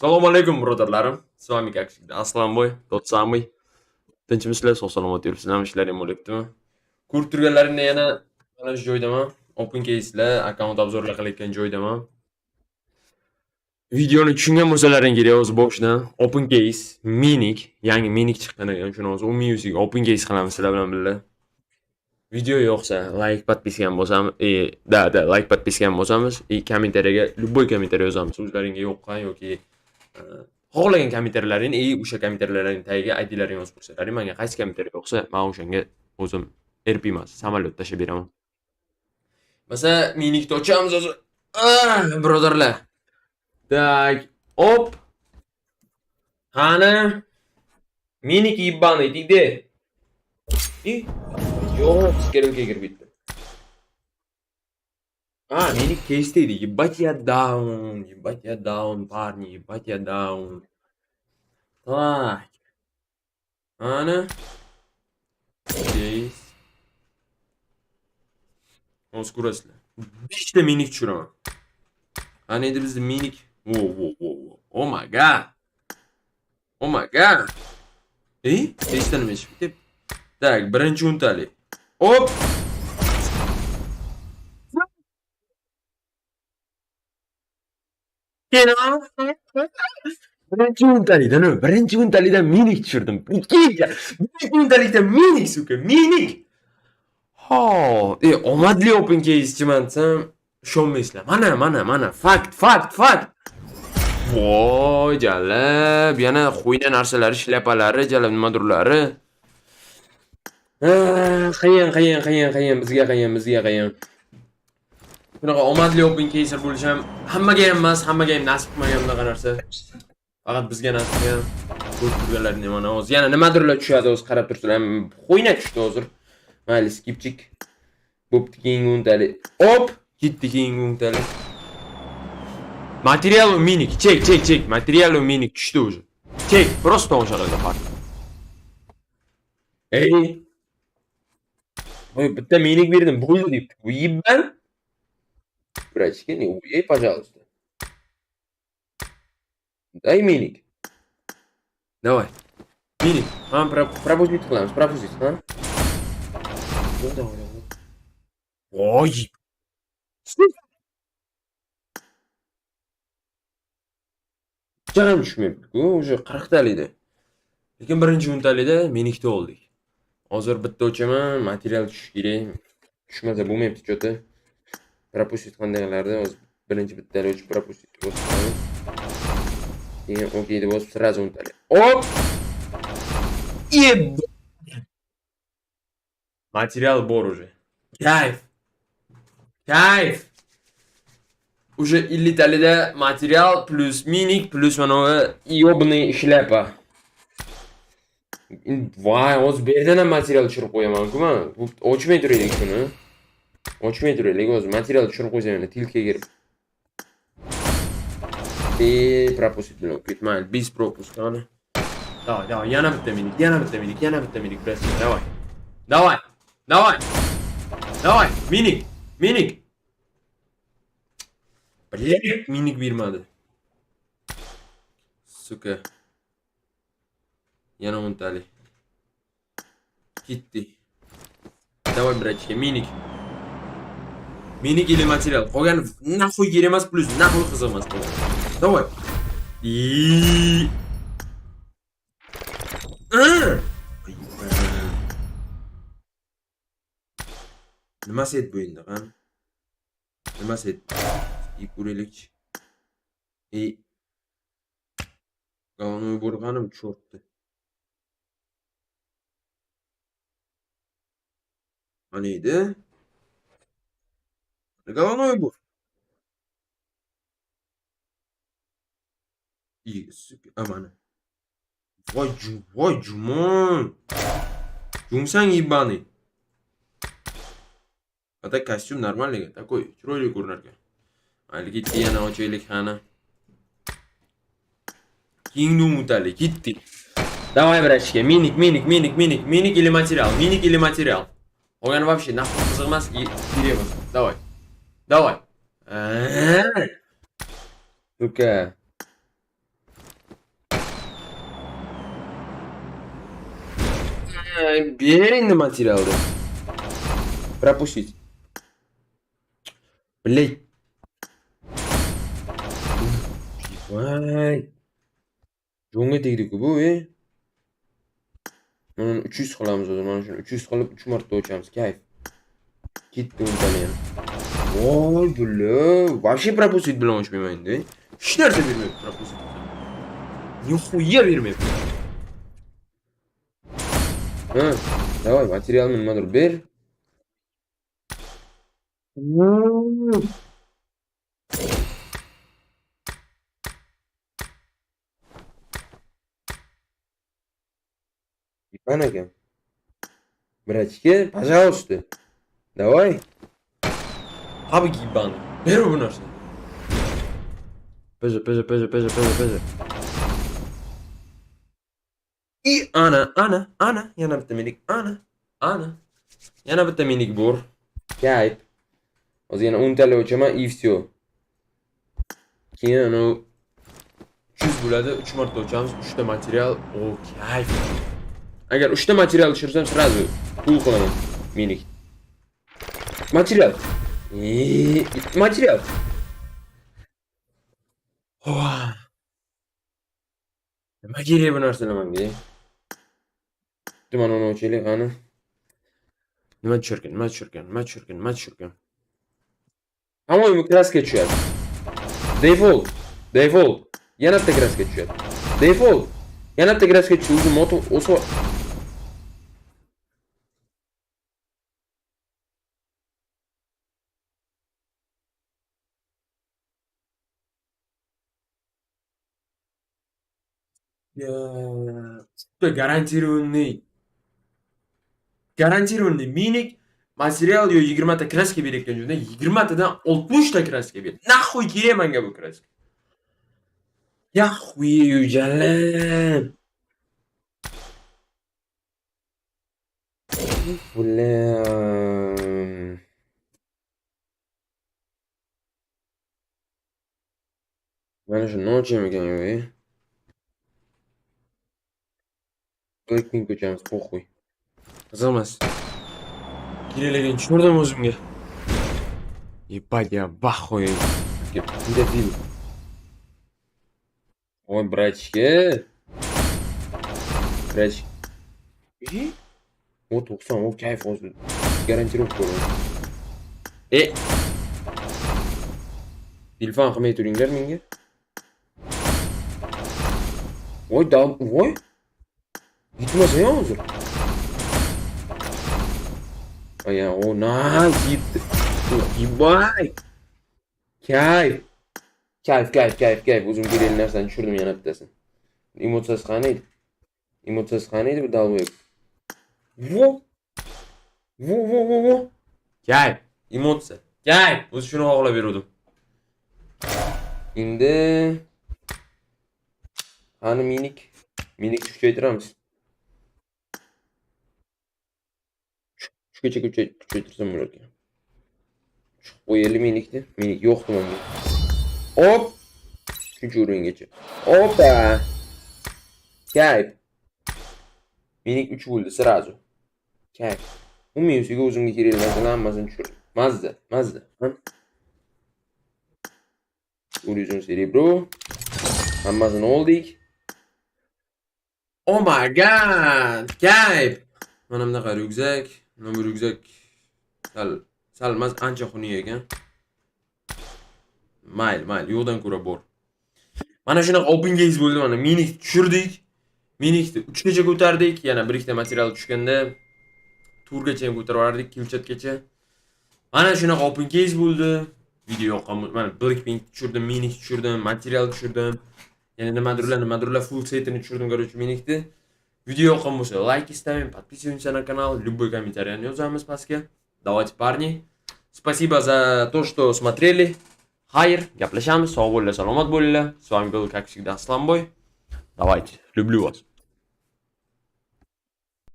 Assalomu alaykum birodarlarim. S vami как всегда Aslanboy, tот samый. Tinchmisizlar, sog' salomat yuribsizlarmi? Ishlaring bo'lyaptimi? Ko'rib turganlaringda yana mana shu joydaman. Open case'lar, akkaunt obzorlar qilayotgan joydaman. Videoni tushungan bo'lsalaring kerak o'zi boshidan. Open case, minik, yangi minik chiqqan ekan. Shuni o'zi umumiy yuziga open case qilamiz sizlar bilan birga. Video yoqsa, like, подписка ham bosamiz. Like, подписка ham bosamiz. Kommentariyaga любой kommentariy yozamiz. O'zlaringga yoqqan yoki xohlagan kommentariylaringni o'sha kommentariylarning tagiga IDlaring yozib qo'ysalaring, menga qaysi kommentariy yoqsa, men o'shanga o'zim RP emas, samolyot tashab beraman. Masalan, minikni ochamiz hozir. Birodarlar. Так, оп. Qani? Minik ебаный, ты где? И yo'q, skerilga kirib ketdi. Minik case deydi. Ебать я down, парни, ебать я down. Так. Qani? Case. Hozir ko'rasizlar. 5 ta minik tushiraman. Qani edi bizning minik? Wow. Oh my god. Oh my god. Case'da nima ish bitib? Tak, birinchi untali. Hop. Birinchi untalidan minik tushirdim. Birinchi untalikdan minik, suka, minik. Omadli open case'chiman desam, ishonmaysizlar. Mana, fakt. Voy, jalab, yana qo'yna narsalari, shlapalari, jalab nimadirlari. Qiyin, bizga qiyin. Bunaqa omadli open caser bo'lish ham hammaga ham emas, hammaga ham nasib qilmagan bunaqa narsa. Faqat bizga nasib qilgan. Ko'rib turganlaring mana hozir yana nimadirlar tushadi, o'zi qarab turibsizlar. Qo'yna tushdi hozir. Mayli, skipchik. Bo'pti, keyingi untali. Hop, ketdi keyingi untali. Material minik, chek. Material minik tushdi уже. Chek, просто o'shalarga qara. Voy, bitta minik berdim, bo'ldi debdi. Bu yibban. Братики, не убей, пожалуйста. Дай minik. Давай. Minik. Пропустить qilamiz, пропустить, ha? Давай. Voy. Jag'am tushmayapti-ku, o'sha 40 talida. Lekin birinchi untalida minikda oldik. Hozir bitta o'chaman, material tushish kerak. Tushmasa bo'lmayapti, cho'ta. Пропустить qanday qilardi? Hozir birinchi bittani o'chib пропустить bosib. Keyin okey deb bosib сразу untali. Hop! Material bor уже. Kayf. Уже 50 talida material plus minik plus mana ёбаный shlyapa. Voy, hozir bu yerdan ham material tushirib qo'yaman-ku men. Bu ochmay turaylik shuni. Ochmay turaylik, hozir material tushirib qo'ysam yana tilka kirib. Пропустить bilan ketmaydi. Без пропуска ana. Давай, yana bitta minik, просто. Давай, minik. Блядь, minik bermadi. Suka. Yana untali. Ketdi. Давай, братчики, minik. Minik или material. Qolgan nahvoy kerak emas, plus nahvoy qiziq emas qolgan. Давай. Nima set bu endi, ha? Nima set? Ko'raylikchi. Головной bo'lganim cho'rtdi. Mana edi? Головной bu. Amana. Voy, jumon. Jumsang ебаный. Это костюм нормальный, такой chiroyli ko'rinar ekan. Mayli, ketdi, yana ochaylik xana. Keyingi untali, ketdi. Давай, братчики, minik или материал. Qolgani вообще nahvoy qiziq emas, kerak emas. Давай. Suka. ber endi materialni. Пропустить. Блять. Voy. Jonga tegdi-ku bu, Mana 300 qilamiz o'zi. Mana shuni 300 qilib 3 marta o'chamiz. Kayf. Ketdi untani ham. Voy bulla. Вообще пропустить bilan o'chmayman endi. Hech narsa bermayapti пропустить. Nixuya bermayapti. Ha, давай, materialni nimadir ber. Иван aka. Братишка, пожалуйста. Давай. Abi ебаный. Ver bu narsani. Peze. I ana. Yana bitta minik. Ana. Yana bitta minik bor. Kayf. Hozir yana 10 tala o'chaman и всё. Keyin anu 300 bo'ladi, 3 marta o'chamiz, 3 ta material. O, kayf. Agar 3 ta material tushirsam, сразу pul qilaman. Minik. Material. Material. Nima kerak bu narsalar menga? Mana uni o'chaylik, qani. Nima tushirgan? По-моему, kraska tushadi. Default. Yana bitta kraska tushadi. Default. Yana bitta kraska tushadi. O'zi moto o'sib. Гарантированный minik material yo 20 ta kraska berayotgan joyda 20 tadan 60 ta kraska ber. Naxuy kerak menga bu kraska? Ya xuy jalan. Ulan. Mana shu nochim ekan yo'q. Blackpink ko'chamiz, pokhuy. Qiziqmas. Kerakligini tushundim o'zimga. Ебать, я в ахуе. Педофил. Ой, братишка. O 90, o kayf olsun. Garantировка ko'raman. Telefon qilmay turinglar menga. Voy. Yetmasa ya hozir. Aya, o nice yetdi. Yibay. Kayf. O'zim kerakli narsani tushirdim yana bittasini. Emotsiyasi qani edi bu dalvoy. Vo. Kayf. Emotsiya. Kayf. O'zi shuni xohlab berdim. Endi qani minik kuchaytiramiz. Shugacha kuchaytirsam bo'lar ekan. Qo'yaylik minikni. Minik yo'qdi menga. Hop. 3-o'ringacha. Opa. Kayf. Minik 3 bo'ldi сразу. Kayf. Umumiy o'zimga kerakli narsalarni hammasini tushirdim. Mazza. Horizon Cerebro. Hammasini oldik. Oh my god. Kayf. Mana bunaqa ryukzak. Mana bu ryukzak sal emas, ancha xunuk ekan. Mayli, yo'qdan ko'ra bor. Mana shunaqa open gaze bo'ldi mana. Minik tushirdik. Minikni 3 gacha ko'tardik. Yana bir ikkita material tushganda turgacha ham ko'tarib yubordik, kilchatgacha. Mana shunaqa open gaze bo'ldi. Video yoqqan. Mana Blackpink tushirdim, minik tushirdim, material tushirdim. Yana nimadirlar full setini tushirdim, короче, minikni. Video yoqqan bo'lsa, like ставим, подписываемся на канал, любой комментарий yozamiz pastga. Давайте, парни. Спасибо за то, что смотрели. Xayr, gaplashamiz. Sog' bo'linglar, salomat bo'linglar. С вами был, как всегда, Aslanboy. Давайте, люблю вас.